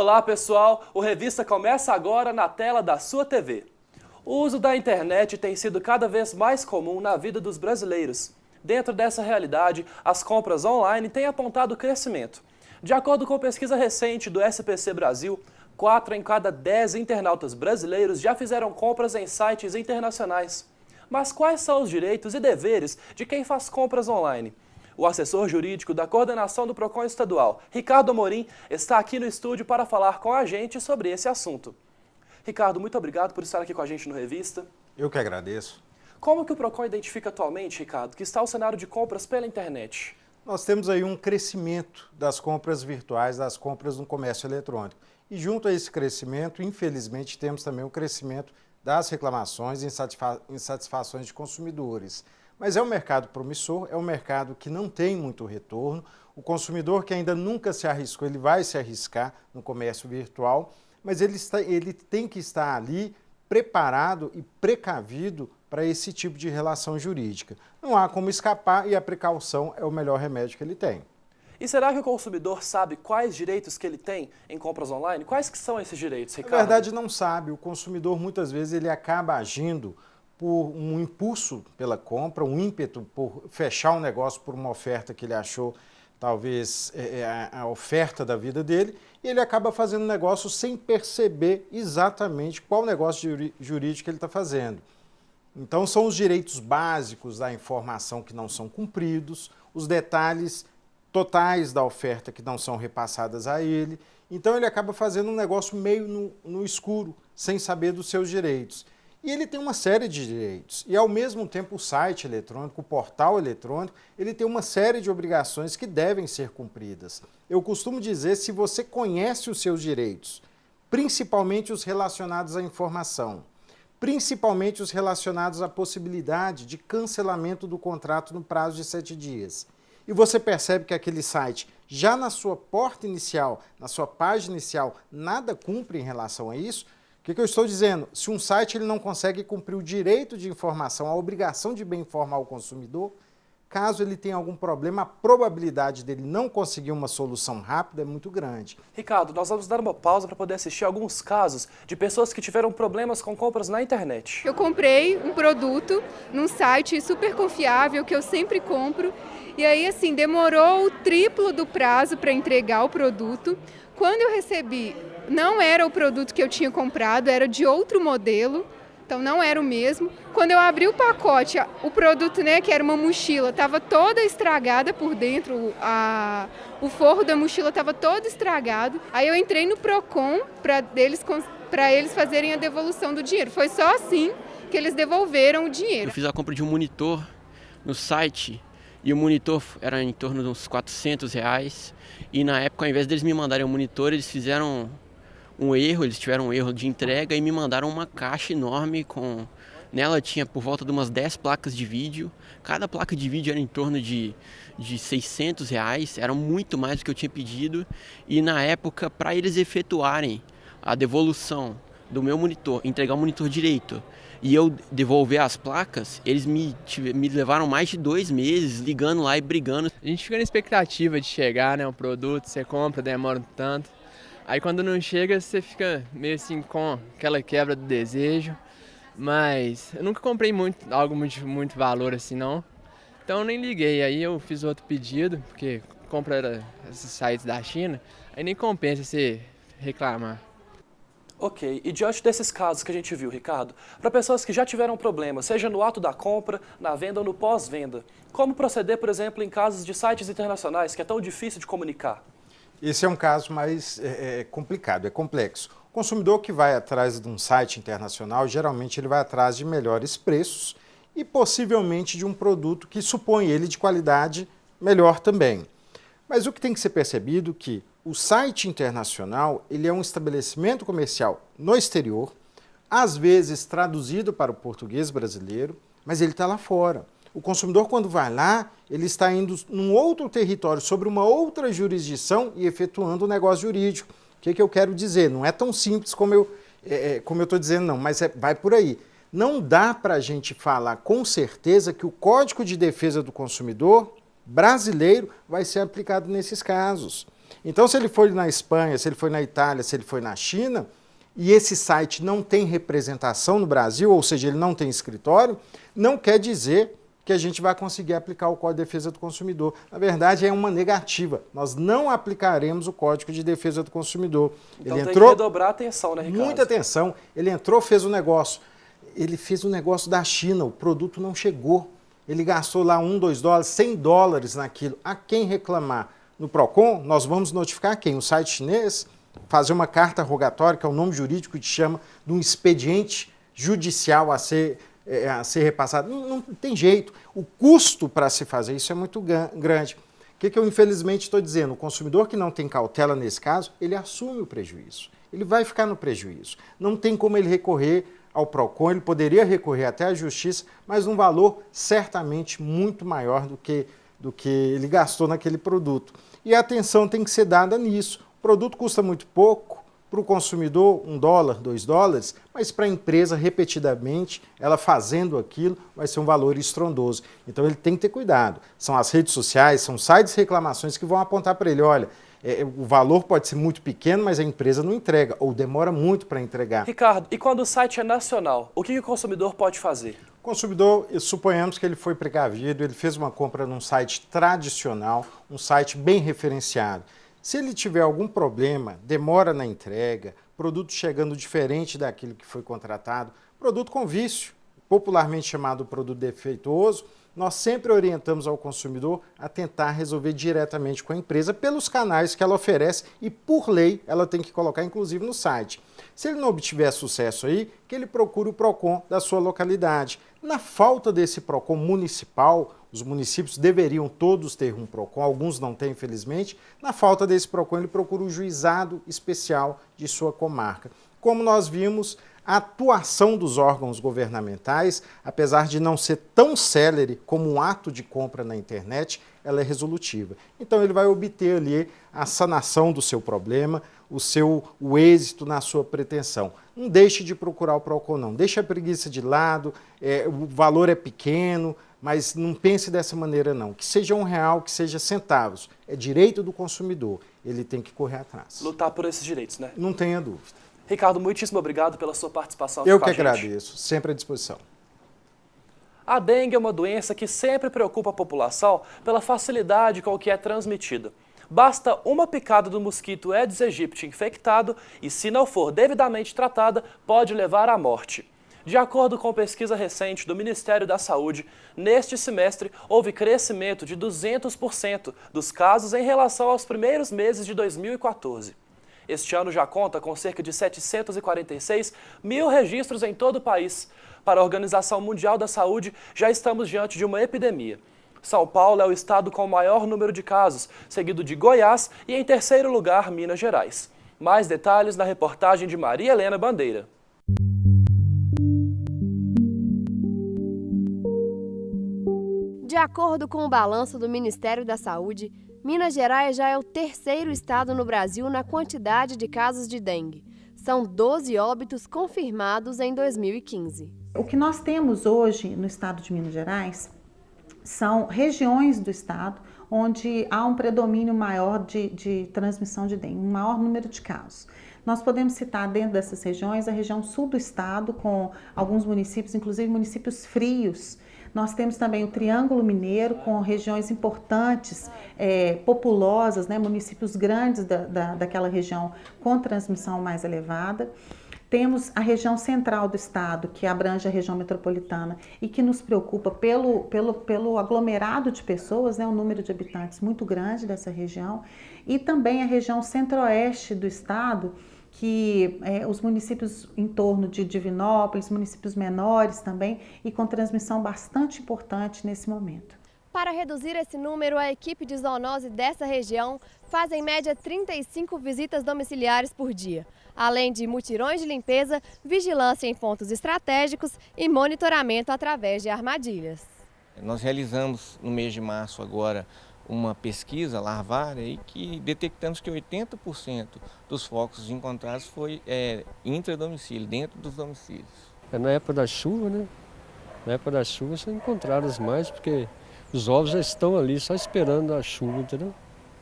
Olá pessoal, o Revista começa agora na tela da sua TV. O uso da internet tem sido cada vez mais comum na vida dos brasileiros. Dentro dessa realidade, as compras online têm apontado crescimento. De acordo com pesquisa recente do SPC Brasil, 4 em cada 10 internautas brasileiros já fizeram compras em sites internacionais. Mas quais são os direitos e deveres de quem faz compras online? O assessor jurídico da coordenação do PROCON estadual, Ricardo Amorim, está aqui no estúdio para falar com a gente sobre esse assunto. Ricardo, muito obrigado por estar aqui com a gente no Revista. Eu que agradeço. Como que o PROCON identifica atualmente, Ricardo, que está o cenário de compras pela internet? Nós temos aí um crescimento das compras virtuais, das compras no comércio eletrônico. E junto a esse crescimento, infelizmente, temos também um crescimento das reclamações e insatisfações de consumidores. Mas é um mercado promissor, é um mercado que não tem muito retorno. O consumidor que ainda nunca se arriscou, ele vai se arriscar no comércio virtual, mas ele tem que estar ali preparado e precavido para esse tipo de relação jurídica. Não há como escapar e a precaução é o melhor remédio que ele tem. E será que o consumidor sabe quais direitos que ele tem em compras online? Quais que são esses direitos, Ricardo? Na verdade, não sabe. O consumidor, muitas vezes, ele acaba agindo por um impulso pela compra, um ímpeto por fechar um negócio por uma oferta que ele achou, talvez, a oferta da vida dele, e ele acaba fazendo um negócio sem perceber exatamente qual negócio jurídico ele está fazendo. Então, são os direitos básicos da informação que não são cumpridos, os detalhes totais da oferta que não são repassadas a ele. Então, ele acaba fazendo um negócio meio no escuro, sem saber dos seus direitos. E ele tem uma série de direitos. E, ao mesmo tempo, o site eletrônico, o portal eletrônico, ele tem uma série de obrigações que devem ser cumpridas. Eu costumo dizer, se você conhece os seus direitos, principalmente os relacionados à informação, principalmente os relacionados à possibilidade de cancelamento do contrato no prazo de 7 dias, e você percebe que aquele site, já na sua porta inicial, na sua página inicial, nada cumpre em relação a isso, o que eu estou dizendo? Se um site ele não consegue cumprir o direito de informação, a obrigação de bem informar o consumidor, caso ele tenha algum problema, a probabilidade dele não conseguir uma solução rápida é muito grande. Ricardo, nós vamos dar uma pausa para poder assistir alguns casos de pessoas que tiveram problemas com compras na internet. Eu comprei um produto num site super confiável que eu sempre compro e aí assim demorou o triplo do prazo para entregar o produto. Quando eu recebi, não era o produto que eu tinha comprado, era de outro modelo, então não era o mesmo. Quando eu abri o pacote, o produto, que era uma mochila, estava toda estragada por dentro, o forro da mochila estava todo estragado. Aí eu entrei no PROCON para eles fazerem a devolução do dinheiro. Foi só assim que eles devolveram o dinheiro. Eu fiz a compra de um monitor no site e o monitor era em torno de uns R$400. E na época, ao invés deles me mandarem um monitor, eles fizeram eles tiveram um erro de entrega e me mandaram uma caixa enorme nela tinha por volta de umas 10 placas de vídeo. Cada placa de vídeo era em torno de R$600, era muito mais do que eu tinha pedido. E na época, para eles efetuarem a devolução do meu monitor, entregar o monitor direito e eu devolver as placas, eles me levaram mais de 2 meses ligando lá e brigando. A gente fica na expectativa de chegar, o produto, você compra, demora um tanto. Aí quando não chega, você fica meio assim com aquela quebra do desejo. Mas eu nunca comprei algo muito valor assim, não. Então eu nem liguei. Aí eu fiz outro pedido, porque compra esses sites da China, aí nem compensa você reclamar. Ok, e diante desses casos que a gente viu, Ricardo, para pessoas que já tiveram problemas, seja no ato da compra, na venda ou no pós-venda, como proceder, por exemplo, em casos de sites internacionais, que é tão difícil de comunicar? Esse é um caso mais complicado, é complexo. O consumidor que vai atrás de um site internacional, geralmente ele vai atrás de melhores preços e possivelmente de um produto que supõe ele de qualidade melhor também. Mas o que tem que ser percebido é que o site internacional ele é um estabelecimento comercial no exterior, às vezes traduzido para o português brasileiro, mas ele está lá fora. O consumidor, quando vai lá, ele está indo num outro território, sobre uma outra jurisdição e efetuando um negócio jurídico. O que eu quero dizer? Não é tão simples como eu estou dizendo, não, mas vai por aí. Não dá para a gente falar com certeza que o Código de Defesa do Consumidor brasileiro vai ser aplicado nesses casos. Então, se ele foi na Espanha, se ele foi na Itália, se ele foi na China, e esse site não tem representação no Brasil, ou seja, ele não tem escritório, não quer dizer que a gente vai conseguir aplicar o Código de Defesa do Consumidor. Na verdade, é uma negativa. Nós não aplicaremos o Código de Defesa do Consumidor. Então ele tem que redobrar a atenção, né, Ricardo? Muita atenção. Ele entrou, fez um negócio. Ele fez um negócio da China, o produto não chegou. Ele gastou lá $1, $2, $100 naquilo. A quem reclamar? No PROCON, nós vamos notificar quem? O site chinês? Fazer uma carta rogatória, que é o nome jurídico que chama de um expediente judicial a ser repassado. Não tem jeito. O custo para se fazer isso é muito grande. O que eu infelizmente estou dizendo? O consumidor que não tem cautela nesse caso, ele assume o prejuízo. Ele vai ficar no prejuízo. Não tem como ele recorrer ao PROCON, ele poderia recorrer até à justiça, mas num valor certamente muito maior do que ele gastou naquele produto. E a atenção tem que ser dada nisso. O produto custa muito pouco, para o consumidor $1, $2, mas para a empresa, repetidamente, ela fazendo aquilo, vai ser um valor estrondoso. Então ele tem que ter cuidado. São as redes sociais, são sites de reclamações que vão apontar para ele, olha, o valor pode ser muito pequeno, mas a empresa não entrega, ou demora muito para entregar. Ricardo, e quando o site é nacional, o que o consumidor pode fazer? O consumidor, suponhamos que ele foi precavido, ele fez uma compra num site tradicional, um site bem referenciado. Se ele tiver algum problema, demora na entrega, produto chegando diferente daquilo que foi contratado, produto com vício, popularmente chamado produto defeituoso, nós sempre orientamos ao consumidor a tentar resolver diretamente com a empresa pelos canais que ela oferece e, por lei, ela tem que colocar, inclusive, no site. Se ele não obtiver sucesso aí, que ele procure o PROCON da sua localidade. Na falta desse PROCON municipal, os municípios deveriam todos ter um PROCON, alguns não têm, infelizmente. Na falta desse PROCON, ele procura o juizado especial de sua comarca. Como nós vimos, a atuação dos órgãos governamentais, apesar de não ser tão célere como um ato de compra na internet, ela é resolutiva. Então ele vai obter ali a sanação do seu problema, o êxito na sua pretensão. Não deixe de procurar o PROCON, não. Deixe a preguiça de lado, o valor é pequeno, mas não pense dessa maneira, não. Que seja R$1, que seja centavos. É direito do consumidor. Ele tem que correr atrás. Lutar por esses direitos, né? Não tenha dúvida. Ricardo, muitíssimo obrigado pela sua participação aqui Eu com que a gente. agradeço, sempre à disposição. A dengue é uma doença que sempre preocupa a população pela facilidade com que é transmitida. Basta uma picada do mosquito Aedes aegypti infectado e, se não for devidamente tratada, pode levar à morte. De acordo com pesquisa recente do Ministério da Saúde, neste semestre houve crescimento de 200% dos casos em relação aos primeiros meses de 2014. Este ano já conta com cerca de 746 mil registros em todo o país. Para a Organização Mundial da Saúde, já estamos diante de uma epidemia. São Paulo é o estado com o maior número de casos, seguido de Goiás e, em terceiro lugar, Minas Gerais. Mais detalhes na reportagem de Maria Helena Bandeira. De acordo com o balanço do Ministério da Saúde, Minas Gerais já é o terceiro estado no Brasil na quantidade de casos de dengue. São 12 óbitos confirmados em 2015. O que nós temos hoje no estado de Minas Gerais são regiões do estado onde há um predomínio maior de transmissão de dengue, um maior número de casos. Nós podemos citar dentro dessas regiões a região sul do estado, com alguns municípios, inclusive municípios frios. Nós temos também o Triângulo Mineiro, com regiões importantes, populosas, né, municípios grandes daquela região com transmissão mais elevada. Temos a região central do estado, que abrange a região metropolitana e que nos preocupa pelo aglomerado de pessoas, né, um número de habitantes muito grande dessa região. E também a região centro-oeste do estado, que os municípios em torno de Divinópolis, municípios menores também, e com transmissão bastante importante nesse momento. Para reduzir esse número, a equipe de zoonose dessa região faz em média 35 visitas domiciliares por dia, além de mutirões de limpeza, vigilância em pontos estratégicos e monitoramento através de armadilhas. Nós realizamos no mês de março agora uma pesquisa larvária e que detectamos que 80% dos focos encontrados foi intradomicílio, dentro dos domicílios. Na época da chuva, né? Na época da chuva são encontradas mais, porque os ovos já estão ali só esperando a chuva, entendeu?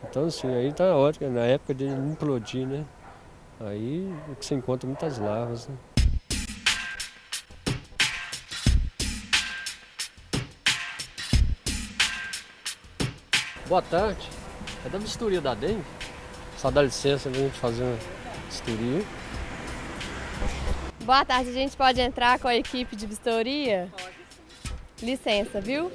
Então, assim, aí tá ótimo, na época dele não implodir, né? Aí você encontra muitas larvas, né? Boa tarde, é da vistoria da dengue? Só dá licença pra gente fazer uma vistoria. Boa tarde, a gente pode entrar com a equipe de vistoria? Licença, viu?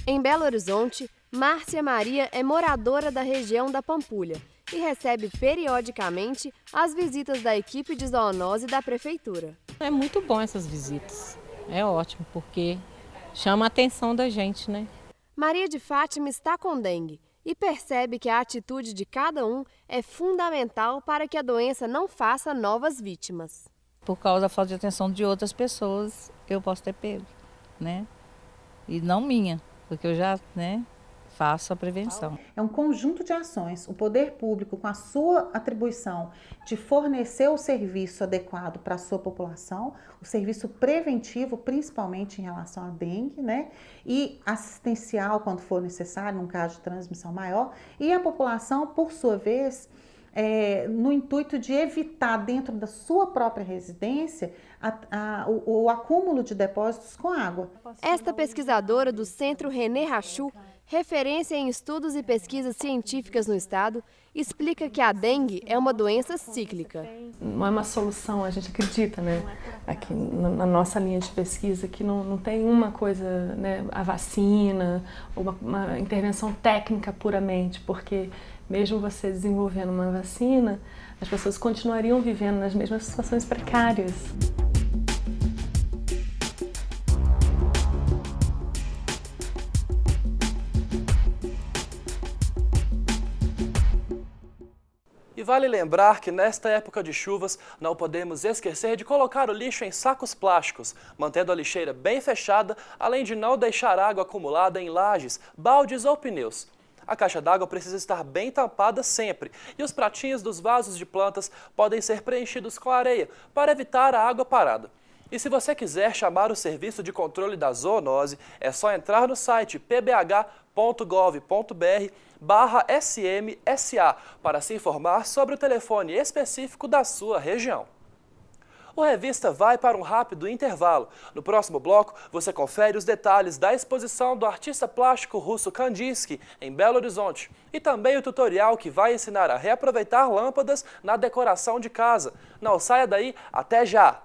Em Belo Horizonte, Márcia Maria é moradora da região da Pampulha e recebe periodicamente as visitas da equipe de zoonose da prefeitura. É muito bom essas visitas, é ótimo, porque chama a atenção da gente, né? Maria de Fátima está com dengue e percebe que a atitude de cada um é fundamental para que a doença não faça novas vítimas. Por causa da falta de atenção de outras pessoas, eu posso ter pego, né? E não minha, porque eu já, né, faço a prevenção. É um conjunto de ações. O poder público, com a sua atribuição de fornecer o serviço adequado para a sua população, o serviço preventivo, principalmente em relação à dengue, né? E assistencial, quando for necessário, num caso de transmissão maior. E a população, por sua vez, no intuito de evitar dentro da sua própria residência o acúmulo de depósitos com água. Esta pesquisadora do Centro René Rachou, referência em estudos e pesquisas científicas no estado, explica que a dengue é uma doença cíclica. Não é uma solução, a gente acredita, né? Aqui na nossa linha de pesquisa que não tem uma coisa, né, a vacina, ou uma intervenção técnica puramente, porque mesmo você desenvolvendo uma vacina, as pessoas continuariam vivendo nas mesmas situações precárias. E vale lembrar que nesta época de chuvas não podemos esquecer de colocar o lixo em sacos plásticos, mantendo a lixeira bem fechada, além de não deixar água acumulada em lajes, baldes ou pneus. A caixa d'água precisa estar bem tampada sempre e os pratinhos dos vasos de plantas podem ser preenchidos com areia para evitar a água parada. E se você quiser chamar o Serviço de Controle da Zoonose, é só entrar no site pbh.gov.br/SMSA para se informar sobre o telefone específico da sua região. O Revista vai para um rápido intervalo. No próximo bloco, você confere os detalhes da exposição do artista plástico russo Kandinsky em Belo Horizonte e também o tutorial que vai ensinar a reaproveitar lâmpadas na decoração de casa. Não saia daí, até já!